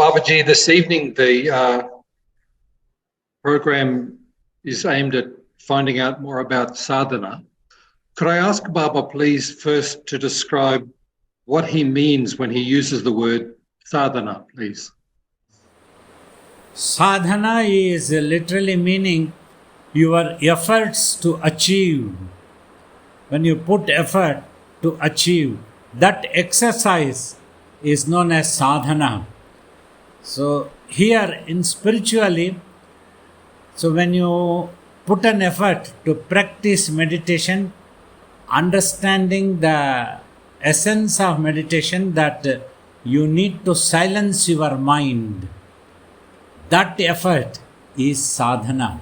Babaji, this evening the program is aimed at finding out more about sadhana. Could I ask Baba, please, first to describe what he means when he uses the word sadhana, please? Sadhana is literally meaning your efforts to achieve. When you put effort to achieve, that exercise is known as sadhana. So here in spiritually, so when you put an effort to practice meditation, understanding the essence of meditation, that you need to silence your mind, that effort is sadhana.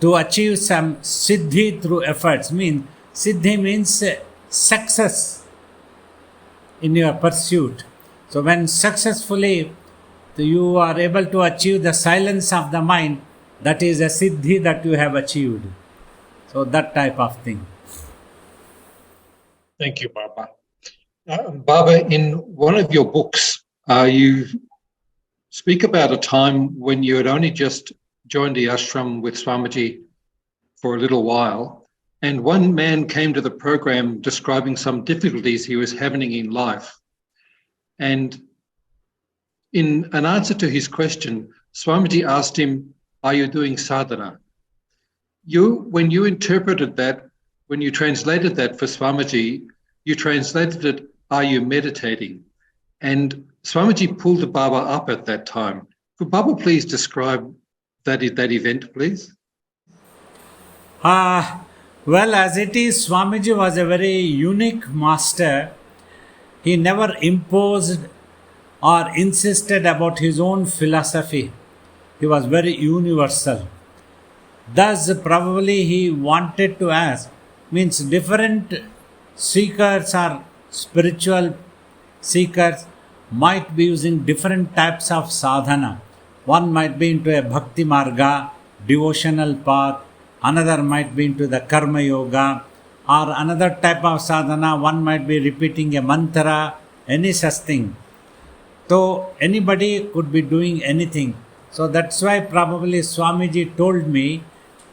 To achieve some siddhi through efforts means, siddhi means success in your pursuit. So when successfully you are able to achieve the silence of the mind, that is a siddhi that you have achieved. So that type of thing. Thank you, Baba. Baba, in one of your books, you speak about a time when you had only just joined the ashram with Swamiji for a little while, and one man came to the program describing some difficulties he was having in life. And in an answer to his question, Swamiji asked him, "Are you doing sadhana?" When you interpreted that, when you translated that for Swamiji, you translated it, "Are you meditating?" And Swamiji pulled the Baba up at that time. Could Baba please describe that event, please? Well, as it is, Swamiji was a very unique master. He never imposed or insisted about his own philosophy. He was very universal. Thus, probably he wanted to ask, means different seekers or spiritual seekers might be using different types of sadhana. One might be into a bhakti marga, devotional path. Another might be into the karma yoga, or another type of sadhana. One might be repeating a mantra, any such thing. So anybody could be doing anything. So that's why probably Swamiji told me,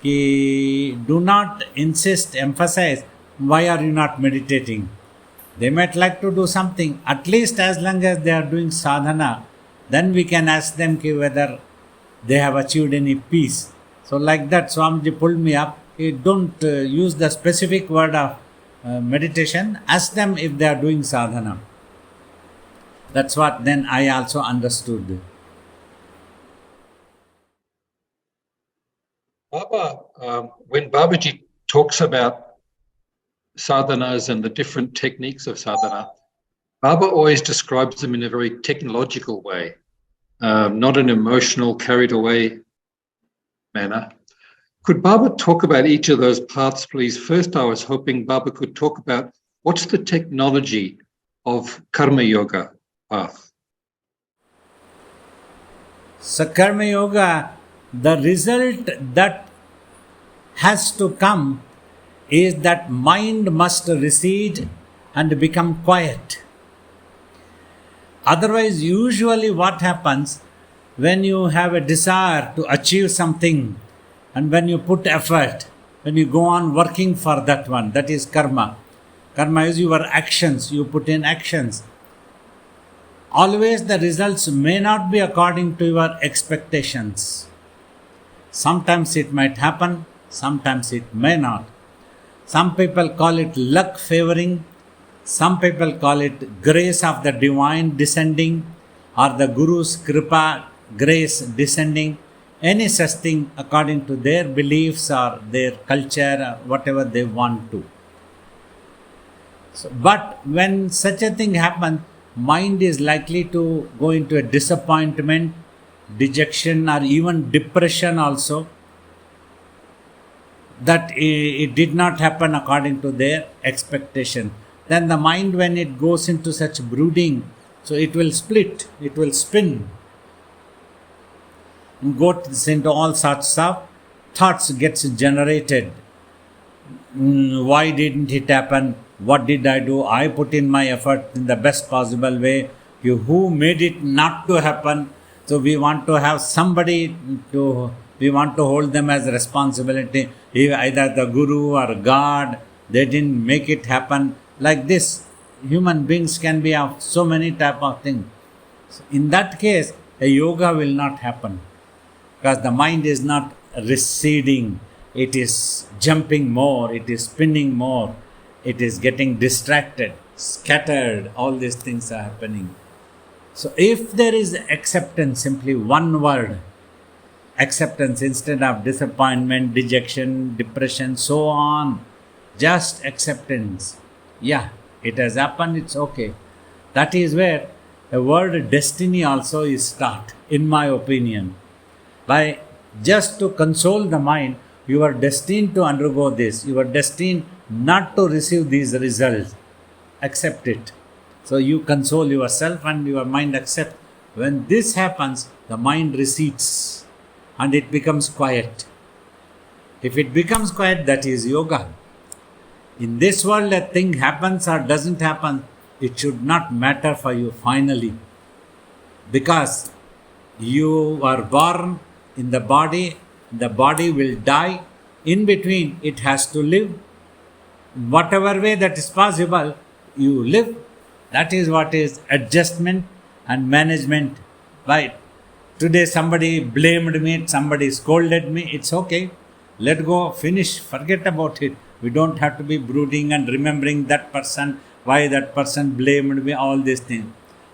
do not insist, emphasize, why are you not meditating? They might like to do something, at least as long as they are doing sadhana, then we can ask them whether they have achieved any peace. So like that, Swamiji pulled me up. Don't use the specific word of meditation. Ask them if they are doing sadhana. That's what then I also understood. Baba, when Babaji talks about sadhanas and the different techniques of sadhana, Baba always describes them in a very technological way, not an emotional, carried away manner. Could Baba talk about each of those paths, please? First, I was hoping Baba could talk about what's the technology of Karma Yoga path. So Karma Yoga, the result that has to come is that mind must recede and become quiet. Otherwise, usually what happens when you have a desire to achieve something and when you put effort, when you go on working for that one, that is karma. Karma is your actions, you put in actions. Always the results may not be according to your expectations. Sometimes it might happen, sometimes it may not. Some people call it luck favoring, some people call it grace of the divine descending, or the Guru's kripa, grace descending, any such thing according to their beliefs or their culture or whatever they want to. So, but when such a thing happens, mind is likely to go into a disappointment, dejection, or even depression also, that it did not happen according to their expectation. Then the mind, when it goes into such brooding, so it will split, it will spin, and goes into all sorts of thoughts gets generated. Why didn't it happen? What did I do? I put in my effort in the best possible way. Who made it not to happen? So we want to have somebody we want to hold them as responsibility. Either the Guru or God, they didn't make it happen. Like this, human beings can be of so many type of things. So in that case, a yoga will not happen because the mind is not receding. It is jumping more, it is spinning more, it is getting distracted, scattered, all these things are happening. So if there is acceptance, simply one word, acceptance instead of disappointment, dejection, depression, so on, just acceptance. Yeah, it has happened, it's okay. That is where the word destiny also is taught, in my opinion. By just to console the mind, you are destined to undergo this, you are destined not to receive these results. Accept it. So you console yourself and your mind accepts. When this happens, the mind recedes and it becomes quiet. If it becomes quiet, that is yoga. In this world, a thing happens or doesn't happen, it should not matter for you finally. Because you are born in the body will die. In between, it has to live. Whatever way that is possible, you live. That is what is adjustment and management. Right? Today somebody blamed me, somebody scolded me. It's okay. Let go, finish, forget about it. We don't have to be brooding and remembering that person, why that person blamed me, all these things.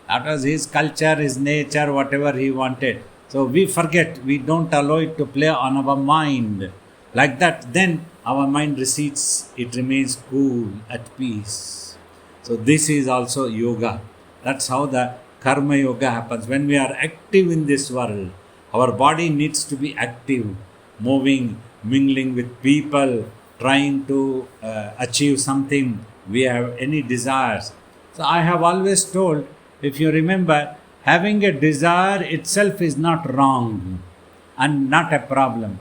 That was his culture, his nature, whatever he wanted. So we forget, we don't allow it to play on our mind. Like that, then our mind recedes, it remains cool, at peace. So this is also yoga. That's how the karma yoga happens. When we are active in this world, our body needs to be active, moving, mingling with people, trying to achieve something. We have any desires. So I have always told, if you remember, having a desire itself is not wrong and not a problem.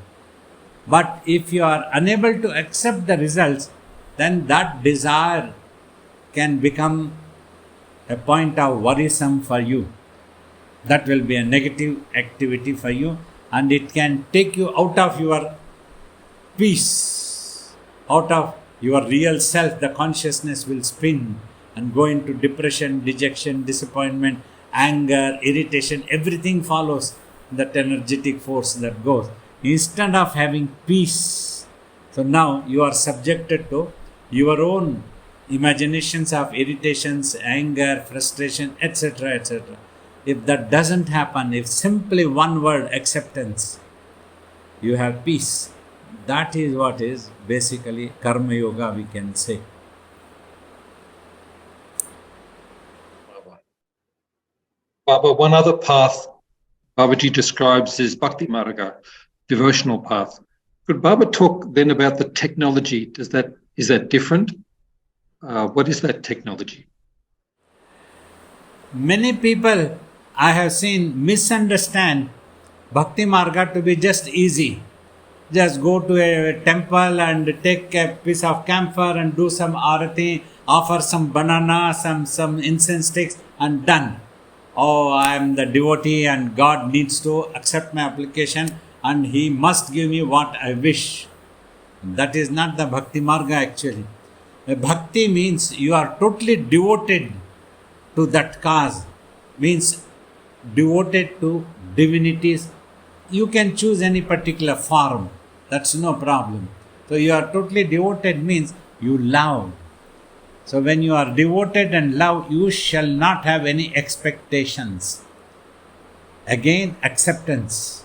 But if you are unable to accept the results, then that desire can become a point of worrisome for you. That will be a negative activity for you and it can take you out of your peace, out of your real self. The consciousness will spin and go into depression, dejection, disappointment, anger, irritation. Everything follows that energetic force that goes. Instead of having peace, so now you are subjected to your own imaginations of irritations, anger, frustration, etc., etc. If that doesn't happen, if simply one word, acceptance, you have peace. That is what is basically karma yoga, we can say. Baba, one other path Babaji describes is Bhakti Marga, devotional path. Could Baba talk then about the technology? Is that different? What is that technology? Many people I have seen misunderstand Bhakti Marga to be just easy. Just go to a temple and take a piece of camphor and do some arati, offer some banana, some incense sticks and done. Oh, I am the devotee and God needs to accept my application and He must give me what I wish. That is not the Bhakti Marga actually. Bhakti means you are totally devoted to that cause, means devoted to divinities. You can choose any particular form, that's no problem. So you are totally devoted means you love. So when you are devoted and love, you shall not have any expectations. Again, acceptance.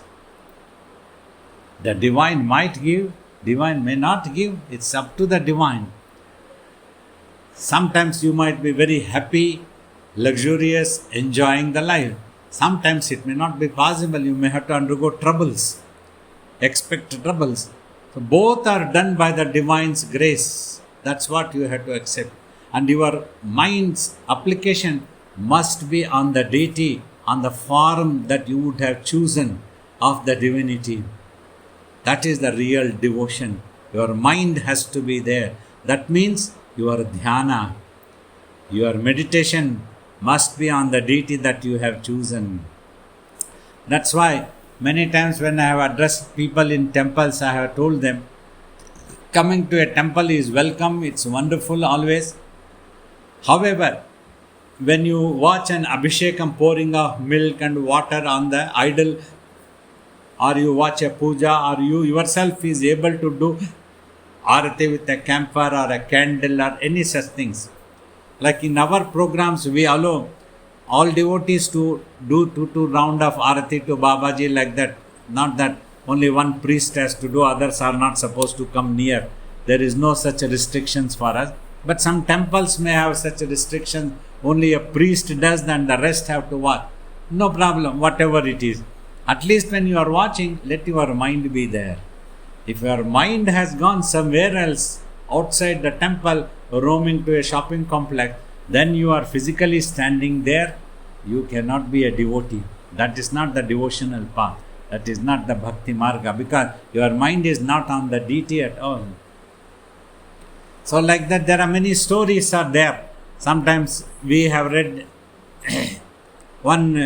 The divine might give, divine may not give, it's up to the divine. Sometimes you might be very happy, luxurious, enjoying the life. Sometimes it may not be possible, you may have to undergo troubles, expect troubles. So both are done by the divine's grace. That's what you have to accept. And your mind's application must be on the deity, on the form that you would have chosen of the divinity. That is the real devotion. Your mind has to be there. That means your dhyana, your meditation must be on the deity that you have chosen. That's why many times when I have addressed people in temples, I have told them, coming to a temple is welcome, it's wonderful always. However, when you watch an abhishekam, pouring of milk and water on the idol, or you watch a puja, or you yourself is able to do arati with a camphor or a candle or any such things. Like in our programs, we allow all devotees to do two round of arati to Babaji like that. Not that only one priest has to do, others are not supposed to come near. There is no such restrictions for us. But some temples may have such restrictions. Only a priest does and the rest have to watch. No problem, whatever it is. At least when you are watching, let your mind be there. If your mind has gone somewhere else, outside the temple, roaming to a shopping complex, then you are physically standing there, you cannot be a devotee. That is not the devotional path. That is not the bhakti marga, because your mind is not on the deity at all. So like that, there are many stories are there. Sometimes we have read once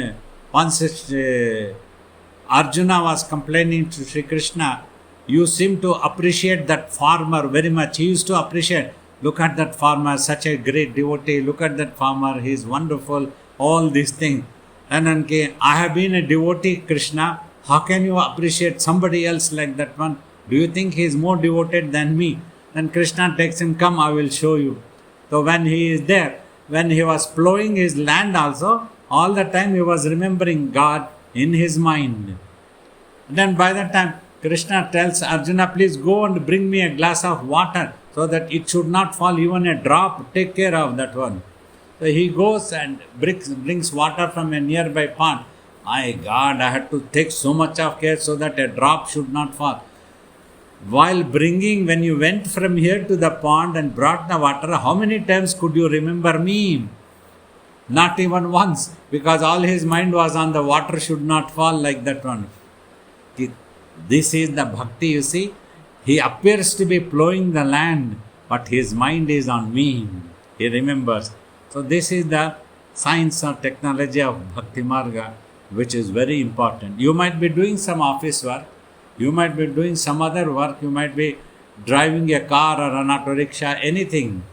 Arjuna was complaining to Sri Krishna, you seem to appreciate that farmer very much. He used to appreciate, look at that farmer, such a great devotee, look at that farmer, he is wonderful, all these things. And then, I have been a devotee, Krishna, how can you appreciate somebody else like that one? Do you think he is more devoted than me? Then Krishna takes him, come, I will show you. So when he is there, when he was plowing his land also, all the time he was remembering God in his mind. Then by that time, Krishna tells Arjuna, please go and bring me a glass of water so that it should not fall even a drop. Take care of that one. So he goes and brings water from a nearby pond. My God, I had to take so much of care so that a drop should not fall. While bringing, when you went from here to the pond and brought the water, how many times could you remember me? Not even once, because all his mind was on the water should not fall like that one. This is the bhakti, you see. He appears to be plowing the land, but his mind is on me. He remembers. So this is the science or technology of Bhakti Marga, which is very important. You might be doing some office work, you might be doing some other work, you might be driving a car or an auto rickshaw, anything.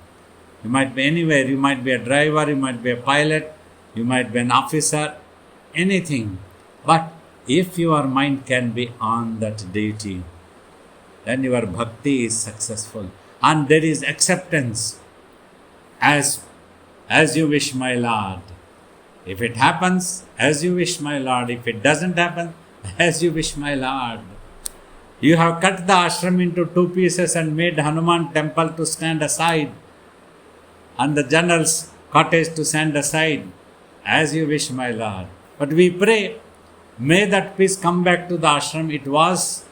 You might be anywhere, you might be a driver, you might be a pilot, you might be an officer, anything. But if your mind can be on that deity, then your bhakti is successful. And there is acceptance. As you wish, my Lord. If it happens, as you wish, my Lord. If it doesn't happen, as you wish, my Lord. You have cut the ashram into two pieces and made Hanuman temple to stand aside and the general's cottage to stand aside. As you wish, my Lord. But we pray, may that piece come back to the ashram. It was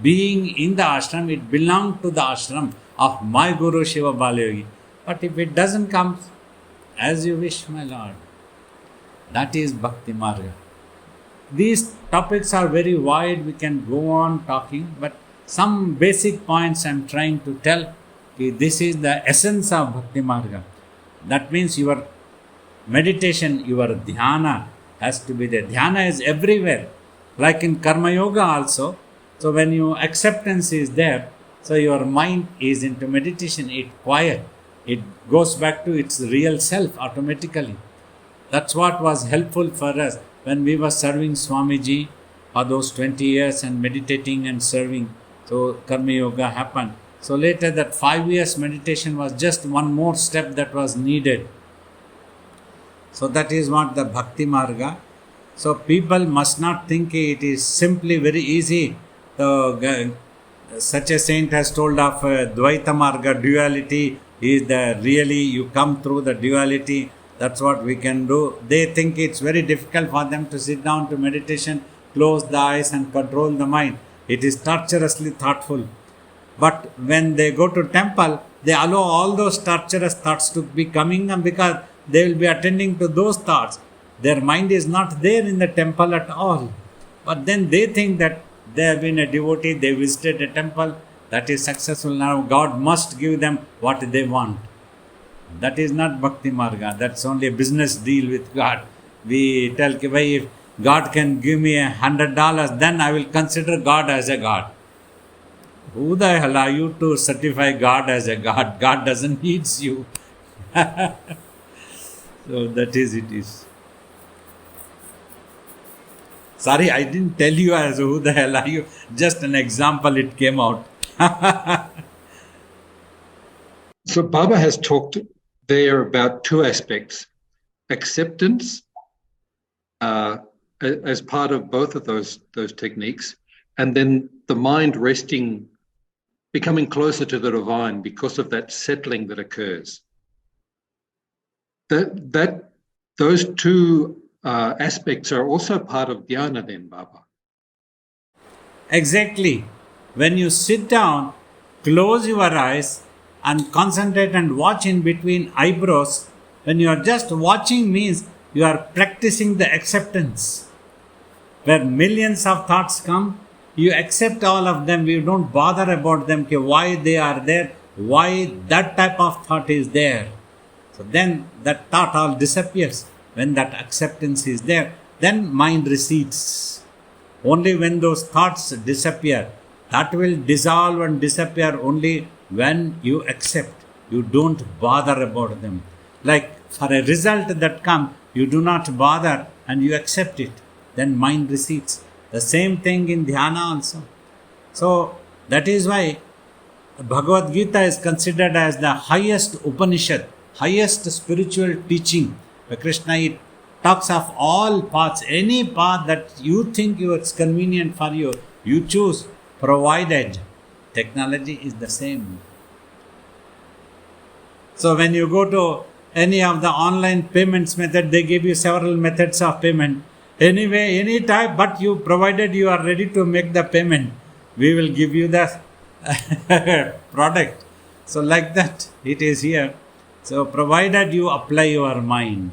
being in the ashram, it belonged to the ashram of my Guru Shiva Balayogi. But if it doesn't come, as you wish, my Lord. That is Bhakti Marga. These topics are very wide, we can go on talking, but some basic points I am trying to tell. This is the essence of Bhakti Marga. That means your meditation, your dhyana has to be there. Dhyana is everywhere, like in Karma Yoga also. So when your acceptance is there, so your mind is into meditation, it quiet. It goes back to its real self automatically. That's what was helpful for us when we were serving Swamiji for those 20 years and meditating and serving. So Karma Yoga happened. So later that 5 years meditation was just one more step that was needed. So that is what the Bhakti Marga. So people must not think it is simply very easy. Such a saint has told of Dvaita Marga, duality is the really, you come through the duality. That's what we can do. They think it's very difficult for them to sit down to meditation, close the eyes and control the mind. It is torturously thoughtful. But when they go to temple, they allow all those torturous thoughts to be coming, and because they will be attending to those thoughts. Their mind is not there in the temple at all. But then they think that they have been a devotee, they visited a temple, that is successful. Now God must give them what they want. That is not Bhakti Marga. That's only a business deal with God. We tell, कि भाई, if God can give me $100, then I will consider God as a God. Who the hell are you to certify God as a God? God doesn't need you. So that is it is. Sorry, I didn't tell you as who the hell are you. Just an example, it came out. So Baba has talked there about two aspects: acceptance as part of both of those techniques, and then the mind resting, becoming closer to the divine because of that settling that occurs. Those two aspects are also part of dhyana then, Baba. Exactly. When you sit down, close your eyes and concentrate and watch in between eyebrows. When you are just watching means you are practicing the acceptance. Where millions of thoughts come, you accept all of them. You don't bother about them, why they are there, why that type of thought is there. So then that thought all disappears. When that acceptance is there, then mind recedes. Only when those thoughts disappear, that will dissolve and disappear only when you accept. You don't bother about them. Like for a result that comes, you do not bother and you accept it. Then mind recedes. The same thing in dhyana also. So that is why Bhagavad Gita is considered as the highest Upanishad, highest spiritual teaching. Where Krishna, it talks of all paths, any path that you think it's convenient for you, you choose, provided technology is the same. So when you go to any of the online payments method, they give you several methods of payment. Anyway, any type, but you provided you are ready to make the payment, we will give you the product. So like that, it is here. So provided you apply your mind,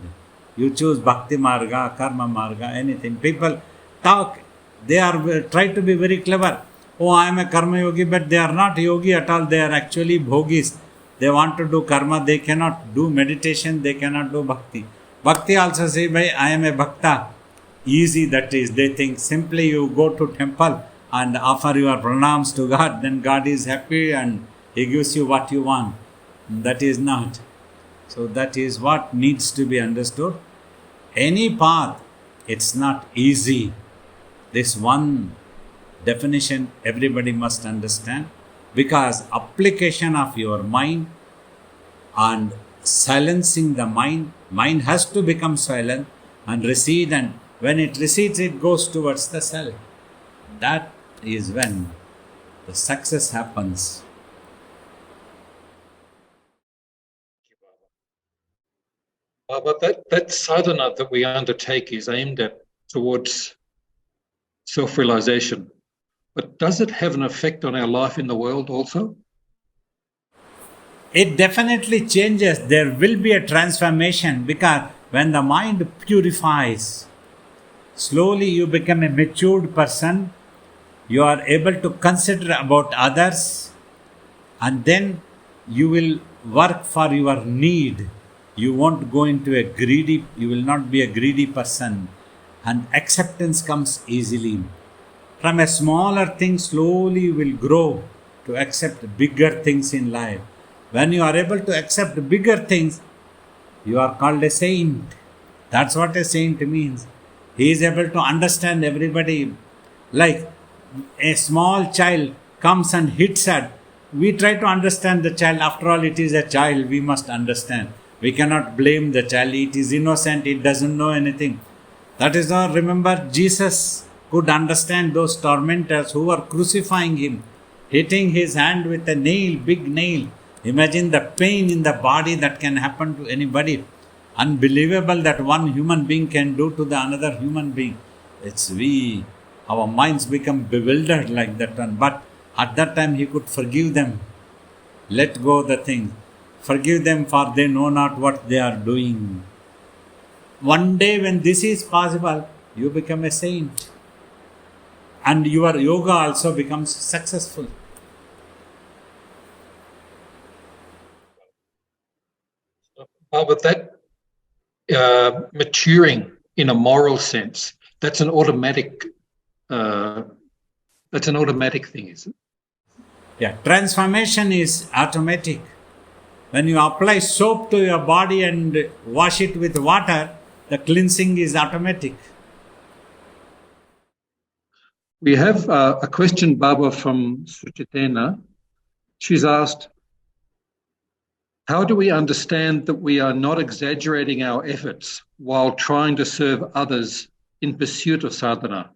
you choose Bhakti Marga, Karma Marga, anything. People talk, they are try to be very clever. Oh, I am a Karma Yogi, but they are not Yogi at all. They are actually Bhogis. They want to do Karma, they cannot do meditation, they cannot do Bhakti. Bhakti also say, I am a Bhakta. Easy that is. They think simply you go to temple and offer your pranams to God, then God is happy and He gives you what you want. That is not. So that is what needs to be understood. Any path, it's not easy. This one definition everybody must understand, because application of your mind and silencing the mind has to become silent and recede, and when it recedes, it goes towards the self. That is when the success happens. But that sadhana that we undertake is aimed at towards self-realization. But does it have an effect on our life in the world also? It definitely changes. There will be a transformation, because when the mind purifies, slowly you become a matured person. You are able to consider about others, and then you will work for your need. You won't go into you will not be a greedy person, and acceptance comes easily. From a smaller thing, slowly you will grow to accept bigger things in life. When you are able to accept bigger things, you are called a saint. That's what a saint means. He is able to understand everybody. Like a small child comes and hits at, we try to understand the child. After all, it is a child, we must understand. We cannot blame the child. It is innocent, it doesn't know anything. That is all. Remember, Jesus could understand those tormentors who were crucifying him, hitting his hand with a nail, big nail. Imagine the pain in the body that can happen to anybody. Unbelievable that one human being can do to the another human being. Our minds become bewildered like that one. But at that time he could forgive them. Let go the thing. Forgive them, for they know not what they are doing. One day when this is possible, you become a saint. And your yoga also becomes successful. But that maturing in a moral sense, that's an automatic thing, is it? Yeah, transformation is automatic. When you apply soap to your body and wash it with water, the cleansing is automatic. We have a question, Baba, from Suchitena. She's asked, how do we understand that we are not exaggerating our efforts while trying to serve others in pursuit of sadhana,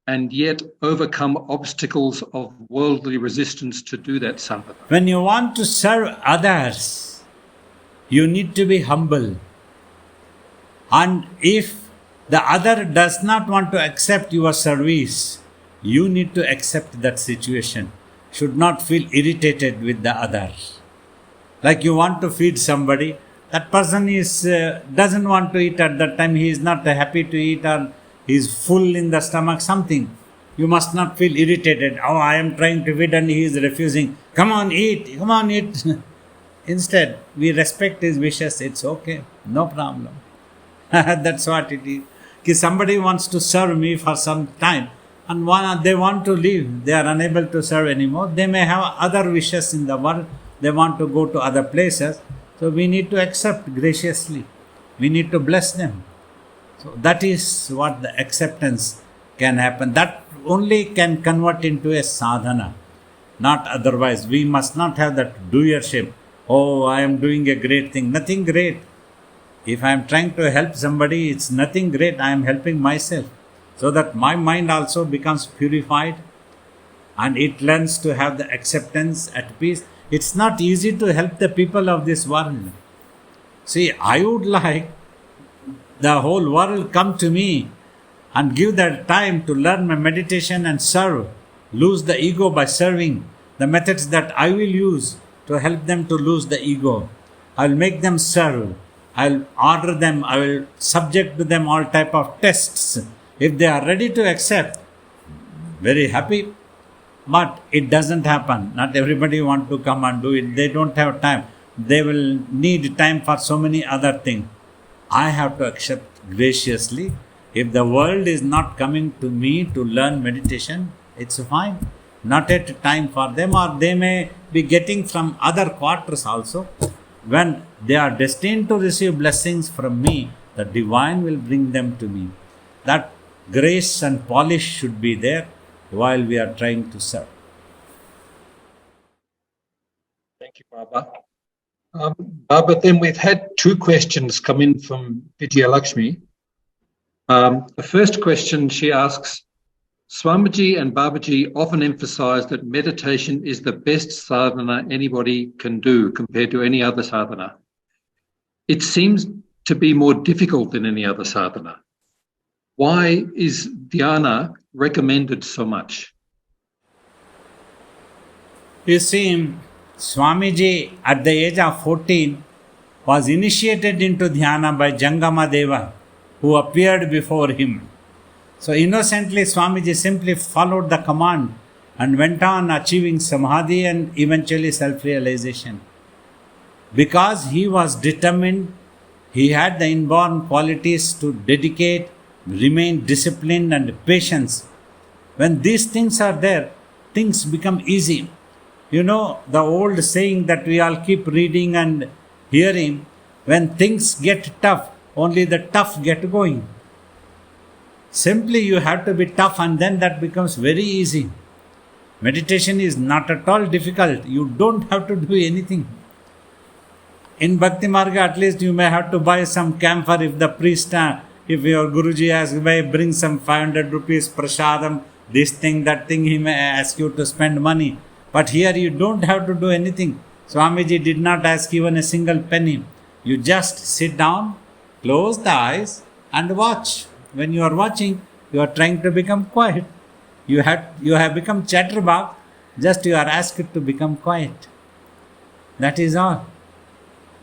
and yet overcome obstacles of worldly resistance to do that sadhana? When you want to serve others, you need to be humble. And if the other does not want to accept your service, you need to accept that situation. Should not feel irritated with the other. Like you want to feed somebody, that person doesn't want to eat at that time, he is not happy to eat, or he is full in the stomach, something. You must not feel irritated. Oh, I am trying to feed and he is refusing. Come on, eat. Instead, we respect his wishes. It's okay. No problem. That's what it is. If somebody wants to serve me for some time and they want to leave, they are unable to serve anymore. They may have other wishes in the world. They want to go to other places. So we need to accept graciously. We need to bless them. So that is what the acceptance can happen. That only can convert into a sadhana. Not otherwise. We must not have that doership. Oh, I am doing a great thing. Nothing great. If I am trying to help somebody, it's nothing great. I am helping myself. So that my mind also becomes purified and it learns to have the acceptance at peace. It's not easy to help the people of this world. See, I would like the whole world come to me and give their time to learn my meditation and serve. Lose the ego by serving. The methods that I will use to help them to lose the ego. I will make them serve. I will order them. I will subject to them all type of tests. If they are ready to accept, very happy. But it doesn't happen. Not everybody want to come and do it. They don't have time. They will need time for so many other things. I have to accept graciously. If the world is not coming to me to learn meditation, it's fine. Not at time for them, or they may be getting from other quarters also. When they are destined to receive blessings from me, the divine will bring them to me. That grace and polish should be there while we are trying to serve. Thank you, Baba. Baba, then we've had two questions come in from Vijaya Lakshmi. The first question, she asks, Swamiji and Babaji often emphasize that meditation is the best sadhana anybody can do compared to any other sadhana. It seems to be more difficult than any other sadhana. Why is dhyana recommended so much? You see, Swamiji at the age of 14 was initiated into dhyana by Jangama Deva, who appeared before him. So innocently Swamiji simply followed the command and went on achieving samadhi and eventually self-realization. Because he was determined, he had the inborn qualities to dedicate, remain disciplined and patience. When these things are there, things become easy. You know the old saying that we all keep reading and hearing, when things get tough, only the tough get going. Simply you have to be tough and then that becomes very easy. Meditation is not at all difficult. You don't have to do anything. In Bhakti Marga, at least you may have to buy some camphor if the priest, if your Guruji asks, bring some 500 rupees prasadam, this thing, that thing, he may ask you to spend money. But here you don't have to do anything. Swamiji did not ask even a single penny. You just sit down, close the eyes and watch. When you are watching, you are trying to become quiet. You have become chatterbug, just you are asked to become quiet. That is all.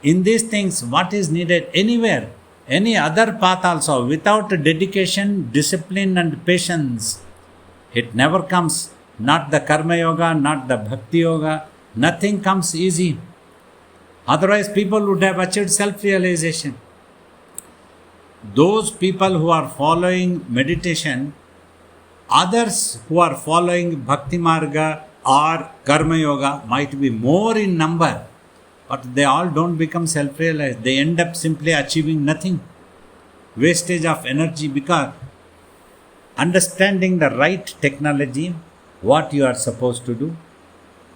In these things, what is needed anywhere, any other path also, without dedication, discipline and patience, it never comes. Not the karma yoga, not the bhakti yoga, nothing comes easy. Otherwise, people would have achieved self-realization. Those people who are following meditation, others who are following Bhakti Marga or Karma Yoga might be more in number, but they all don't become self-realized. They end up simply achieving nothing. Wastage of energy, because understanding the right technology, what you are supposed to do,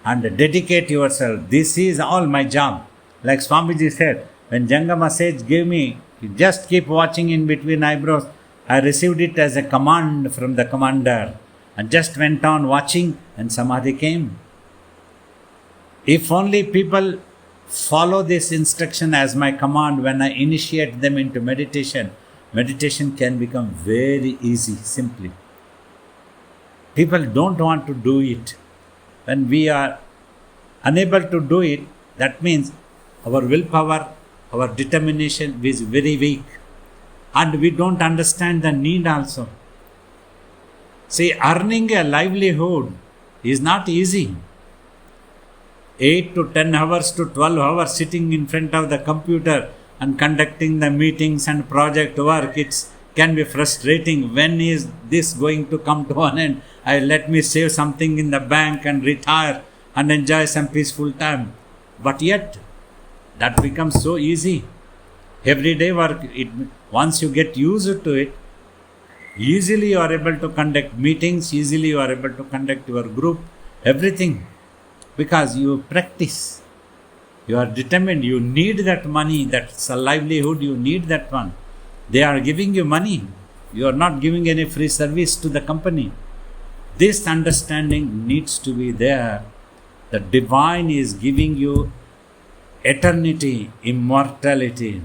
and dedicate yourself. This is all my job. Like Swamiji said, when Jangama Sage gave me, just keep watching in between eyebrows, I received it as a command from the commander and just went on watching, and Samadhi came. If only people follow this instruction as my command when I initiate them into meditation, meditation can become very easy, simply. People don't want to do it. When we are unable to do it, that means our willpower, our determination is very weak. And we don't understand the need also. See, earning a livelihood is not easy. 8 to 10 hours to 12 hours sitting in front of the computer and conducting the meetings and project work, it can be frustrating. When is this going to come to an end? Let me save something in the bank and retire and enjoy some peaceful time. But yet, that becomes so easy. Everyday work, once you get used to it, easily you are able to conduct meetings, easily you are able to conduct your group, everything. Because you practice. You are determined. You need that money. That's a livelihood. You need that one. They are giving you money. You are not giving any free service to the company. This understanding needs to be there. The divine is giving you eternity, immortality.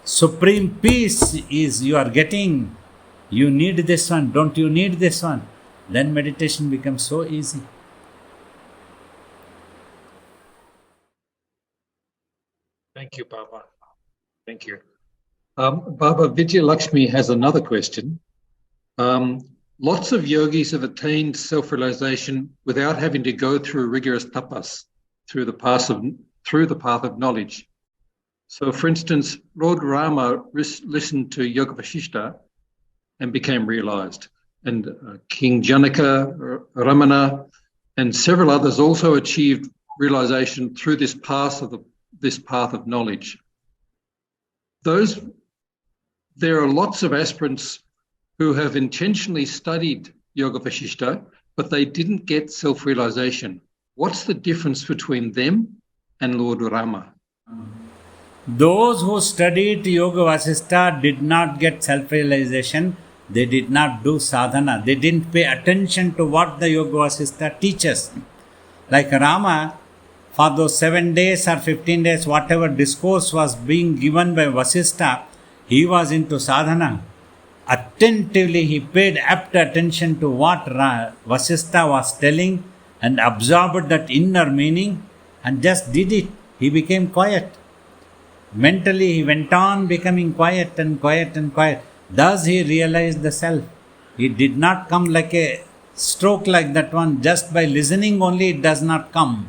Supreme peace is you are getting. You need this one. Don't you need this one? Then meditation becomes so easy. Thank you, Baba. Thank you. Baba, Vijay Lakshmi has another question. Lots of yogis have attained self-realization without having to go through rigorous tapas through the path of knowledge. So, for instance, Lord Rama listened to Yoga Vasishta and became realized. And King Janaka, Ramana, and several others also achieved realization through this path of knowledge. There are lots of aspirants who have intentionally studied Yoga Vasishta, but they didn't get self-realization. What's the difference between them and Lord Rama? Those who studied Yoga Vasistha did not get self-realization. They did not do sadhana. They didn't pay attention to what the Yoga Vasistha teaches. Like Rama, for those 7 days or 15 days, whatever discourse was being given by Vasistha, he was into sadhana. Attentively, he paid apt attention to what Vasistha was telling and absorbed that inner meaning and just did it. He became quiet. Mentally, he went on becoming quiet and quiet and quiet. Thus, he realized the self. It did not come like a stroke like that one. Just by listening only, it does not come.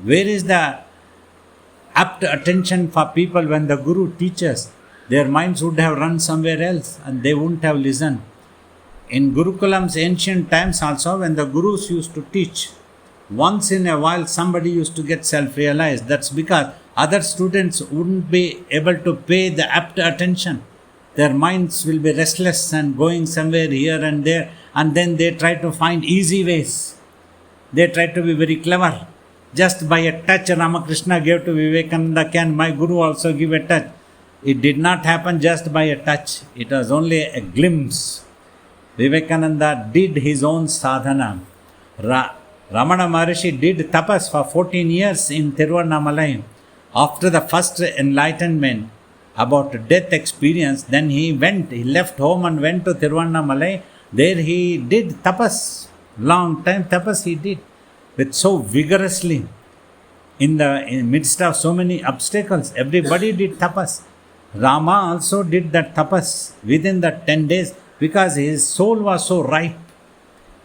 Where is the apt attention for people when the Guru teaches? Their minds would have run somewhere else and they wouldn't have listened. In Gurukulam's ancient times also, when the Gurus used to teach, once in a while somebody used to get self-realized. That's because other students wouldn't be able to pay the apt attention. Their minds will be restless and going somewhere here and there, and then they try to find easy ways. They try to be very clever. Just by a touch, Ramakrishna gave to Vivekananda, can my Guru also give a touch? It did not happen just by a touch. It was only a glimpse. Vivekananda did his own sadhana. Ramana Maharishi did tapas for 14 years in Tiruvannamalai. After the first enlightenment about death experience, then he left home and went to Tiruvannamalai. There he did tapas. Long time tapas he did. With so vigorously, in the midst of so many obstacles, everybody did tapas. Rama also did that tapas within the 10 days because his soul was so ripe.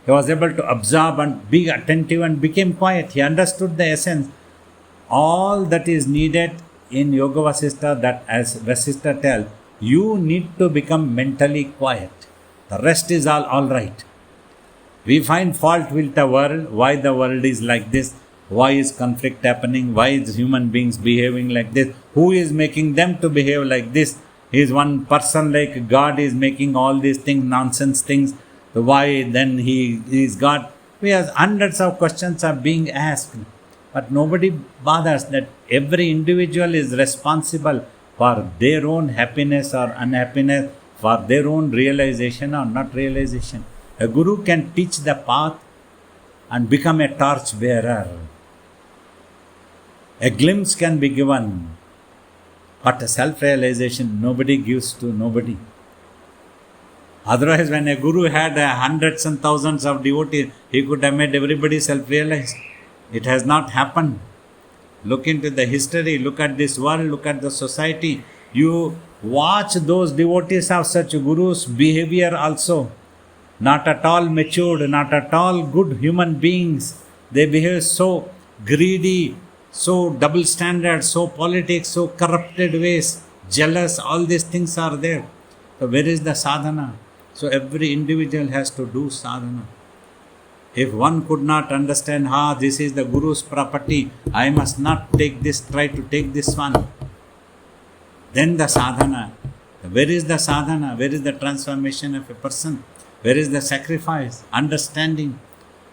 He was able to absorb and be attentive and became quiet. He understood the essence. all that is needed in Yoga Vasistha, that as Vasistha tells, you need to become mentally quiet. The rest is all right. We find fault with the world, why the world is like this, why is conflict happening, why is human beings behaving like this, who is making them to behave like this. Is one person like God is making all these things, nonsense things, why then he is God? We have hundreds of questions are being asked, but nobody bothers that every individual is responsible for their own happiness or unhappiness, for their own realization or not realization. A guru can teach the path and become a torch bearer. A glimpse can be given, but a self-realization nobody gives to nobody. Otherwise, when a guru had hundreds and thousands of devotees, he could have made everybody self-realized. It has not happened. Look into the history, look at this world, look at the society. You watch those devotees of such gurus' behavior also. Not at all matured, not at all good human beings. They behave so greedy, so double standard, so politics, so corrupted ways, jealous, all these things are there. So where is the sadhana? So every individual has to do sadhana. If one could not understand, this is the Guru's property, I must not take this, try to take this one. Then the sadhana. Where is the sadhana? Where is the transformation of a person? Where is the sacrifice? Understanding.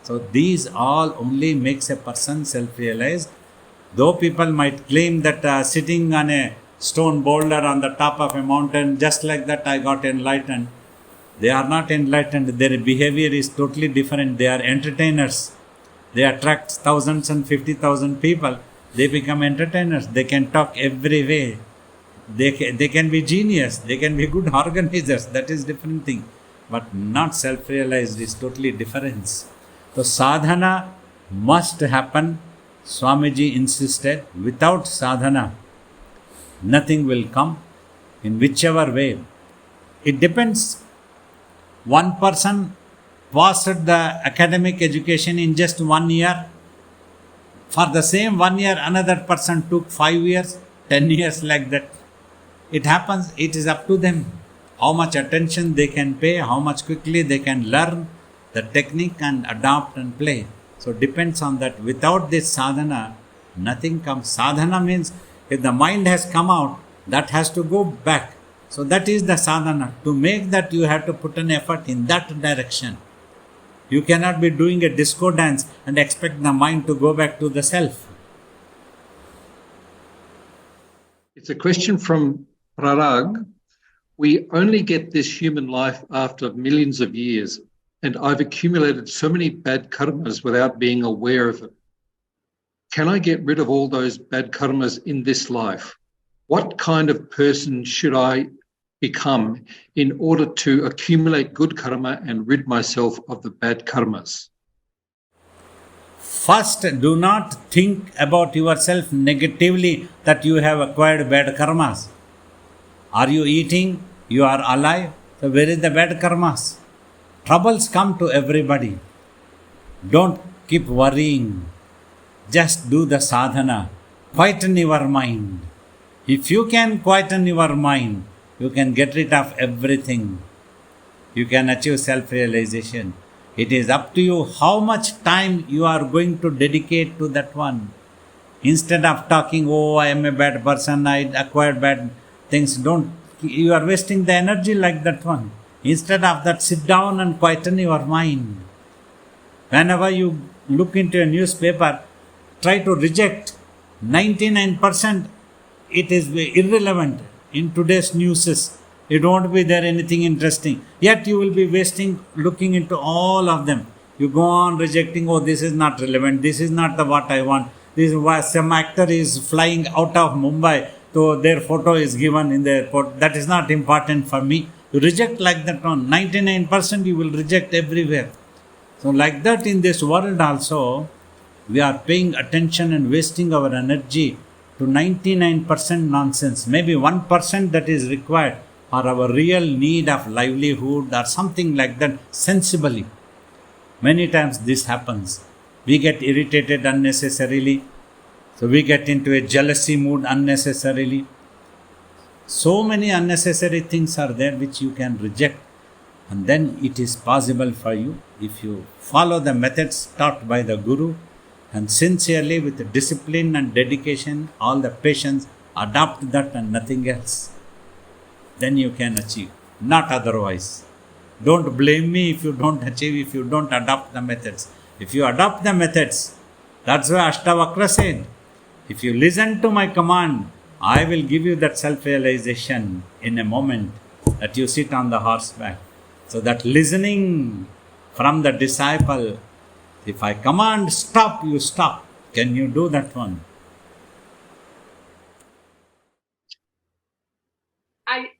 So these all only makes a person self-realized. Though people might claim that sitting on a stone boulder on the top of a mountain, just like that I got enlightened. They are not enlightened. Their behavior is totally different. They are entertainers. They attract thousands and 50,000 people. They become entertainers. They can talk every way. They can be genius. They can be good organizers. That is different thing. But not self-realized is totally different. So sadhana must happen. Swamiji insisted, without sadhana, nothing will come in whichever way. It depends. One person passed the academic education in just 1 year. For the same 1 year, another person took 5 years, 10 years, like that. It happens, it is up to them. How much attention they can pay, how much quickly they can learn the technique and adopt and play. So depends on that. Without this sadhana, nothing comes. Sadhana means if the mind has come out, that has to go back. So that is the sadhana. To make that, you have to put an effort in that direction. You cannot be doing a disco dance and expect the mind to go back to the self. It's a question from Prarag. We only get this human life after millions of years, and I've accumulated so many bad karmas without being aware of it. Can I get rid of all those bad karmas in this life? What kind of person should I become in order to accumulate good karma and rid myself of the bad karmas? First, do not think about yourself negatively that you have acquired bad karmas. Are you eating? You are alive. So where is the bad karmas? Troubles come to everybody. Don't keep worrying. Just do the sadhana. Quieten your mind. If you can quieten your mind, you can get rid of everything. You can achieve self-realization. It is up to you how much time you are going to dedicate to that one. Instead of talking, I am a bad person, I acquired bad things, you are wasting the energy like that one. Instead of that, sit down and quieten your mind. Whenever you look into a newspaper, try to reject 99%. It is irrelevant in today's news. It won't be there anything interesting. Yet you will be wasting looking into all of them. You go on rejecting, this is not relevant. This is not what I want. This is why some actor is flying out of Mumbai, so their photo is given in the airport. That is not important for me. You reject like that one. 99% you will reject everywhere. So like that in this world also, we are paying attention and wasting our energy to 99% nonsense. Maybe 1% that is required for our real need of livelihood or something like that sensibly. Many times this happens. We get irritated unnecessarily. So we get into a jealousy mood unnecessarily. So many unnecessary things are there which you can reject, and then it is possible for you if you follow the methods taught by the Guru and sincerely with discipline and dedication, all the patience, adopt that and nothing else. Then you can achieve, not otherwise. Don't blame me if you don't achieve, if you don't adopt the methods. If you adopt the methods, that's why Ashtavakra said, if you listen to my command, I will give you that self-realization in a moment that you sit on the horseback. So that listening from the disciple, if I command stop, you stop. Can you do that one?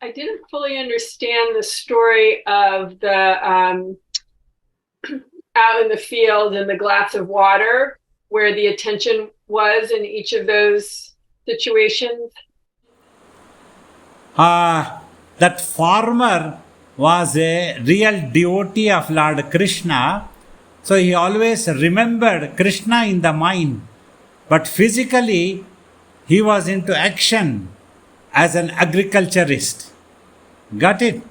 I didn't fully understand the story of the out in the field and the glass of water, where the attention was in each of those situations. That farmer was a real devotee of Lord Krishna. So he always remembered Krishna in the mind. But physically, he was into action as an agriculturist. Got it?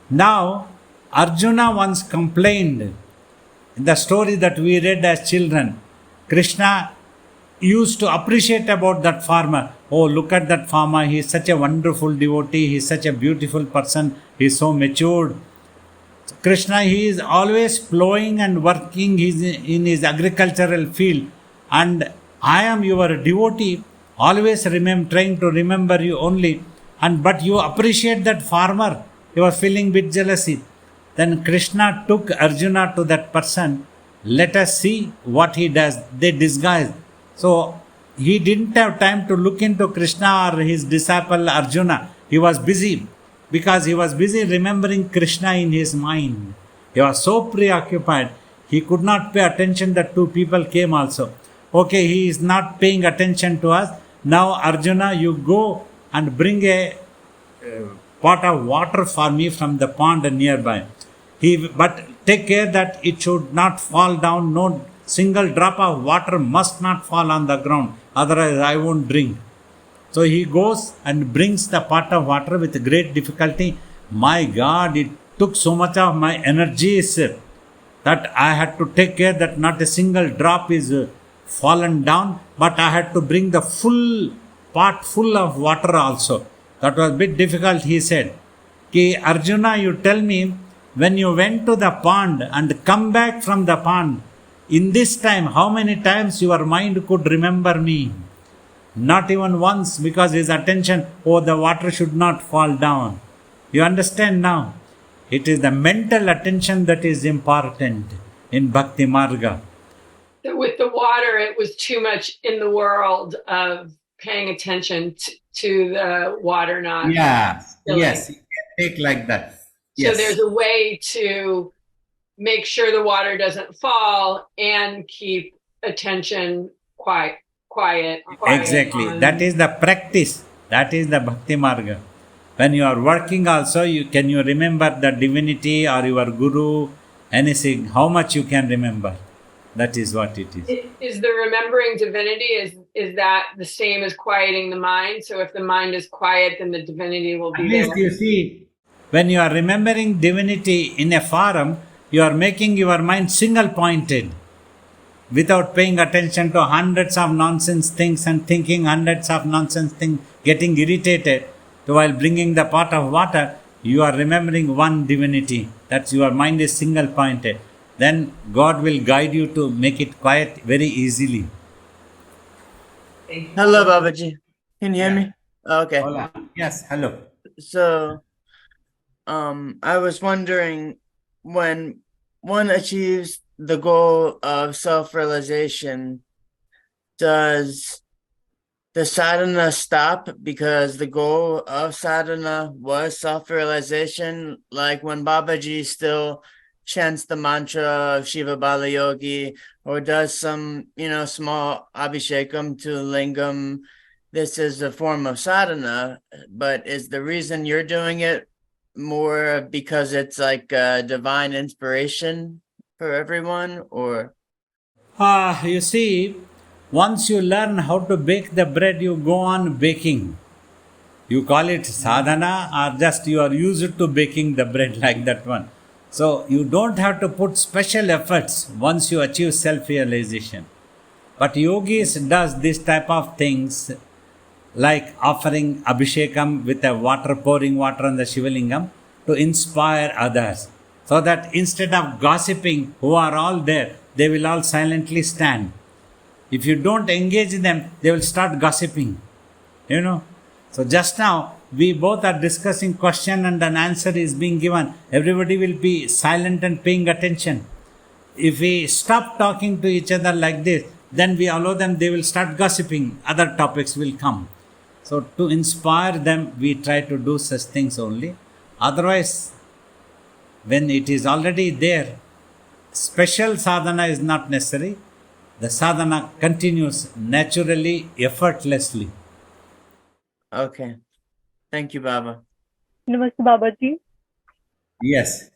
Now, Arjuna once complained in the story that we read as children. Krishna used to appreciate about that farmer. Oh, look at that farmer. He is such a wonderful devotee. He is such a beautiful person. He is so matured. Krishna, he is always plowing and working in his agricultural field. And I am your devotee, always trying to remember you only. But you appreciate that farmer. You are feeling bit jealousy. Then Krishna took Arjuna to that person. Let us see what he does. They disguise. So he didn't have time to look into Krishna or his disciple Arjuna. He was busy because he was busy remembering Krishna in his mind. He was so preoccupied. He could not pay attention that two people came also. Okay, he is not paying attention to us. Now Arjuna, you go and bring a pot of water for me from the pond nearby. But take care that it should not fall down. No single drop of water must not fall on the ground. Otherwise I won't drink. So he goes and brings the pot of water with great difficulty. My God, it took so much of my energies that I had to take care that not a single drop is fallen down. But I had to bring the full pot full of water also. That was a bit difficult, he said. Ki Arjuna, you tell me, when you went to the pond and come back from the pond, in this time, how many times your mind could remember me? Not even once, because his attention, oh, the water should not fall down. You understand now? It is the mental attention that is important in Bhakti Marga. With the water, it was too much in the world of paying attention to the water not. Yeah, filling. yes, you can take like that. Yes. So there's a way to make sure the water doesn't fall and keep attention quiet. Exactly. That is the practice. That is the Bhakti Marga. When you are working also, can you remember the divinity or your guru, anything, how much you can remember. That is what it is. Is the remembering divinity, is that the same as quieting the mind? So if the mind is quiet, then the divinity will be there. At least you see, when you are remembering divinity in a forum, you are making your mind single pointed without paying attention to hundreds of nonsense things and thinking hundreds of nonsense things, getting irritated. So while bringing the pot of water, you are remembering one divinity. That's your mind is single pointed. Then God will guide you to make it quiet very easily. Hello, Babaji. Can you hear me? Okay. Hola. Yes, hello. So, I was wondering, when one achieves the goal of self-realization, does the sadhana stop because the goal of sadhana was self-realization? Like when Babaji still chants the mantra of Shiva Bala Yogi, or does some, small abhishekam to lingam. This is a form of sadhana, but is the reason you're doing it more because it's like a divine inspiration for everyone, or? You see, Once you learn how to bake the bread, you go on baking. You call it sadhana or just you are used to baking the bread like that one. So you don't have to put special efforts once you achieve self-realization. But yogis does this type of things like offering abhishekam with a pouring water on the Shivalingam to inspire others. So that instead of gossiping who are all there, they will all silently stand. If you don't engage them, they will start gossiping. So just now, we both are discussing question and an answer is being given. Everybody will be silent and paying attention. If we stop talking to each other like this, then we allow them, they will start gossiping. Other topics will come. So to inspire them, we try to do such things only. Otherwise, when it is already there, special sadhana is not necessary. The sadhana continues naturally, effortlessly. Okay. Thank you, Baba. Namaste, Babaji. Yes.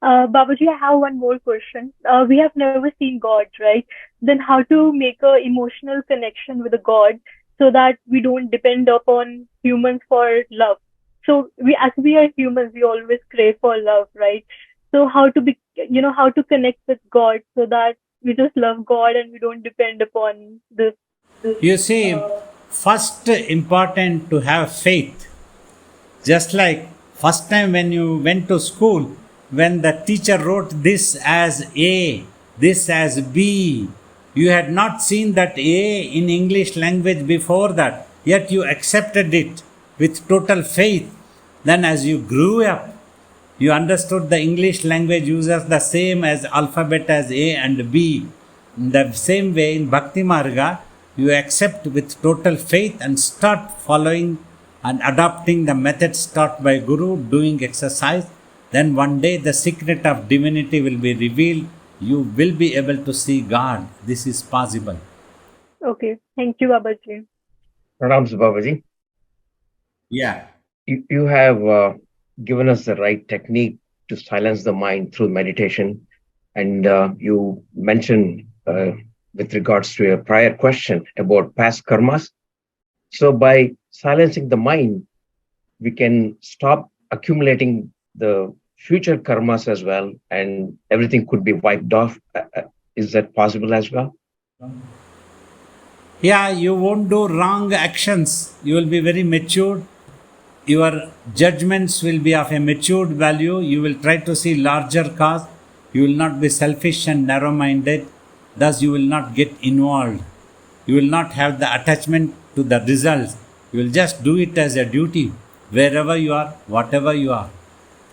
Babaji, I have one more question. We have never seen God, right? Then how to make a emotional connection with the God so that we don't depend upon humans for love? So as we are humans, we always crave for love, right? So how to connect with God so that we just love God and we don't depend upon this. You see, first important to have faith. Just like first time when you went to school, when the teacher wrote this as A, this as B, you had not seen that A in English language before that, yet you accepted it with total faith. Then as you grew up, you understood the English language uses the same as alphabet as A and B. In the same way in Bhakti Marga, you accept with total faith and start following and adopting the methods taught by Guru, doing exercise. Then one day the secret of divinity will be revealed. You will be able to see God. This is possible. Okay. Thank you, Babaji. Pranams, Babaji. Yeah. You have given us the right technique to silence the mind through meditation. And you mentioned with regards to a prior question about past karmas. So by silencing the mind, we can stop accumulating the future karmas as well, and everything could be wiped off. Is that possible as well? Yeah, you won't do wrong actions. You will be very matured. Your judgments will be of a matured value. You will try to see larger cause. You will not be selfish and narrow-minded. Thus, you will not get involved. You will not have the attachment to the results. You will just do it as a duty. Wherever you are, whatever you are.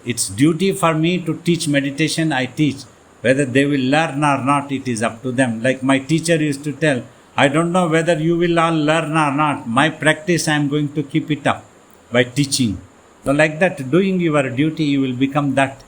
It's duty for me to teach meditation, I teach. Whether they will learn or not, it is up to them. Like my teacher used to tell, I don't know whether you will all learn or not. My practice, I am going to keep it up by teaching. So like that, doing your duty, you will become that.